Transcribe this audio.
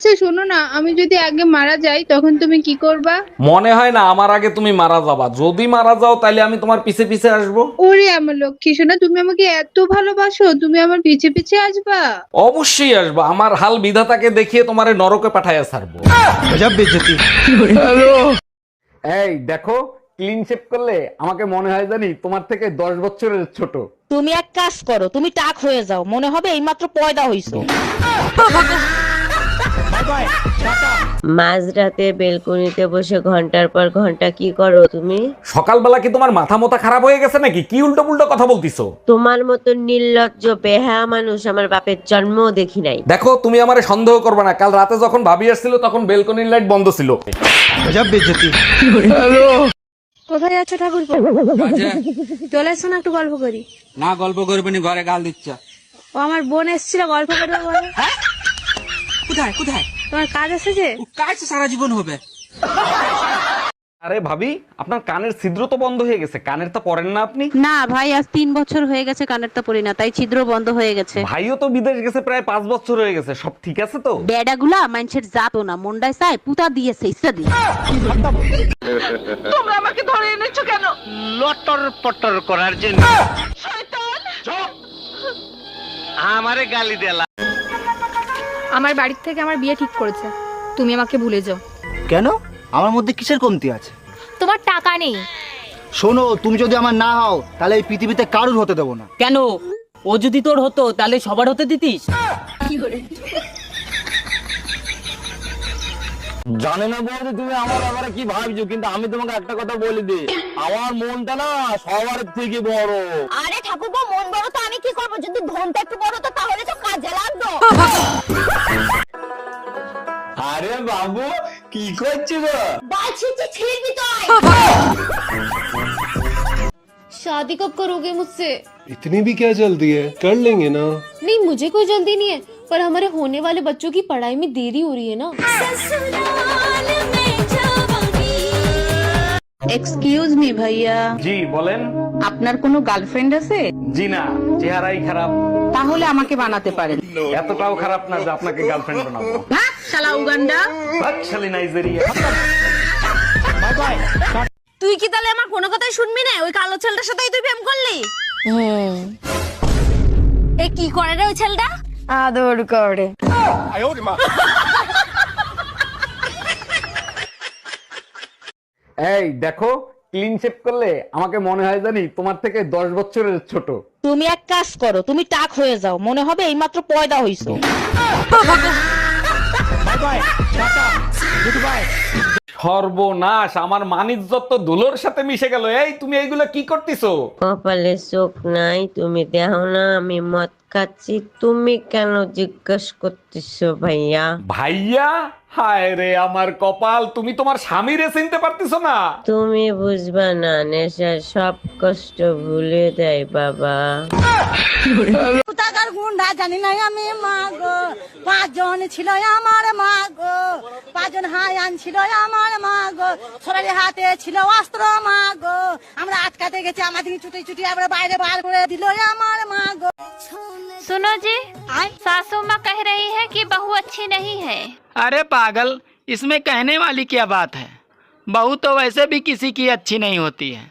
আচ্ছা শোনো না, আমি যদি আগে মারা যাই তখন তুমি কি করবা? মনে হয় না আমার আগে তুমি মারা যাবা। যদি মারা যাও তাহলে আমি তোমার পিছে পিছে আসবো। ওরে আমার লক্ষ্মী সোনা, তুমি আমাকে এত ভালোবাসো, তুমি আমার পিছে পিছে আসবা? অবশ্যই আসবো, আমার হাল বিধাতাকে দেখিয়ে তোমারে নরকে পাঠাইয়া ছাড়বো। এই দেখো, ক্লিন শেপ করলে আমাকে মনে হয় জানি তোমার থেকে 10 বছরের ছোট। তুমি এক কাজ করো, তুমি টাক হয়ে যাও, মনে হবে এইমাত্র পয়দা হইছো। মাঝরাতে বেলকনিতে বসে ঘন্টার পর ঘন্টা কি করো তুমি? সকালবেলা কি তোমার মাথা মোথা খারাপ হয়ে গেছে নাকি? কি উল্টো পুল্টো কথা বলতিছো? তোমার মতো নির্লজ্জ বেহায়া মানুষ আমার বাপের জন্মও দেখি নাই। দেখো, তুমি আমারে সন্দেহ করবে না, কাল রাতে যখন ভাবি আসছিল তখন বেলকনির লাইট বন্ধ ছিল। কোথায় যাচ্ছ ঠাকুর? চলে এসো না, একটু গল্প করি। না গল্প করবে নি, ঘরে গাল দিচ্ছ। ও আমার বোন এসেছিল, গল্প করবে বলে। কোথায় কোথায়? তোমার কাজ এসেছে? কাজ সারা জীবন হবে। আরে ভাবি, আপনার কানের ছিদ্র তো বন্ধ হয়ে গেছে, কানের তো পরেন না আপনি? না ভাই, আজ 3 বছর হয়ে গেছে কানেরটা পরি না, তাই ছিদ্র বন্ধ হয়ে গেছে। ভাইও তো বিদেশ গেছে প্রায় 5 বছর হয়ে গেছে, সব ঠিক আছে তো? বেডাগুলা মানুষের জাতো না, মন্ডায় চায় পুতা দিয়েছে ইচ্ছা দিয়ে। তোমরা আমাকে ধরে এনেছো কেন? লটর পটর করার জন্য। আমারে গালি দেলা। আমার বাড়ির থেকে আমার বিয়ে ঠিক করেছে, তুমি আমাকে ভুলে যাও। কেন? আমার মধ্যে কিসের কমতি আছে? তোমার টাকা নেই। শোনো, তুমি যদি আমার না হও তাহলে এই পৃথিবীতে কারুর হতে দেবো না। কেন? ও যদি তোর হতো তাহলে সবার হতে দিতিস? জানে না বলতে তুমি আমার ব্যাপারে কি ভাবছো, কিন্তু আমি তোমাকে একটা কথা বলে দিই, আমার মনটা না সবার থেকে বড়। আরে ঠাকুরপো, মন বড় তো আমি কি করবো? যদি ধনটা একটু বড় তো তাহলে তো কাজে লাগতো। আরে বাবু, কি করছিস? বালছিতে ছিড়বি তুই। शादी कब करोगे मुझसे? इतनी भी क्या जल्दी है, कर लेंगे ना। नहीं, मुझे कोई जल्दी नहीं है, पर हमारे होने वाले बच्चों की पढ़ाई में देरी हो रही है ना। এক্সকিউজ মি ভাইয়া, জি বলেন। আপনার কোনো গার্লফ্রেন্ড আছে? জি না, চেহারাই খারাপ। তাহলে আমাকে বানাতে পারেন। এতটাও খারাপ না যে আপনাকে গার্লফ্রেন্ড বানাবো। ভাগ শালা উগান্ডা। শালি নাইজেরিয়া। তুই কি তাহলে আমার কোনো কথাই শুনবি না? ওই কালো ছেলেটার সাথেই তুই প্রেম করলি? এ কি করে রে ওই ছেলেটা? आदर करे। এই দেখো, ক্লিন শেপ করলে আমাকে মনে হয় জানি তোমার থেকে 10 বছরের ছোট। তুমি এক কাজ করো, তুমি টাক হয়ে যাও, মনে হবে এইমাত্র পয়দা হইছো। সর্বনাশ, আমার মানিজ্জত তো ধুলোর সাথে মিশে গেল। এই তুমি এইগুলো কি করতেছো? কপালে চোখ নাই, তুমি দেখো না আমি মদ খাচ্ছি, তুমি কেন জিজ্ঞেস করতেছো ভাইয়া? ভাইয়া? হায় রে আমার কপাল, তুমি তোমার স্বামীরে চিনতে পারতেছো না? তুমি বুঝবা না, নেশা সব কষ্ট ভুলে দেয় বাবা। কোথাকার গুন্ডা জানি না আমি, মা গো। 5 জন ছিল আমার মা গো, 5 জন হায়ান ছিল আমার মা গো, সরারি হাতে ছিল অস্ত্র মা গো। আমরা আটকাতে গেছি, আমাদের চুটি চুটি আমরা বাইরে বার করে দিল আমার মা গো। सुनो जी, सासू माँ कह रही है कि बहू अच्छी नहीं है। अरे पागल, इसमें कहने वाली क्या बात है? बहू तो वैसे भी किसी की अच्छी नहीं होती है।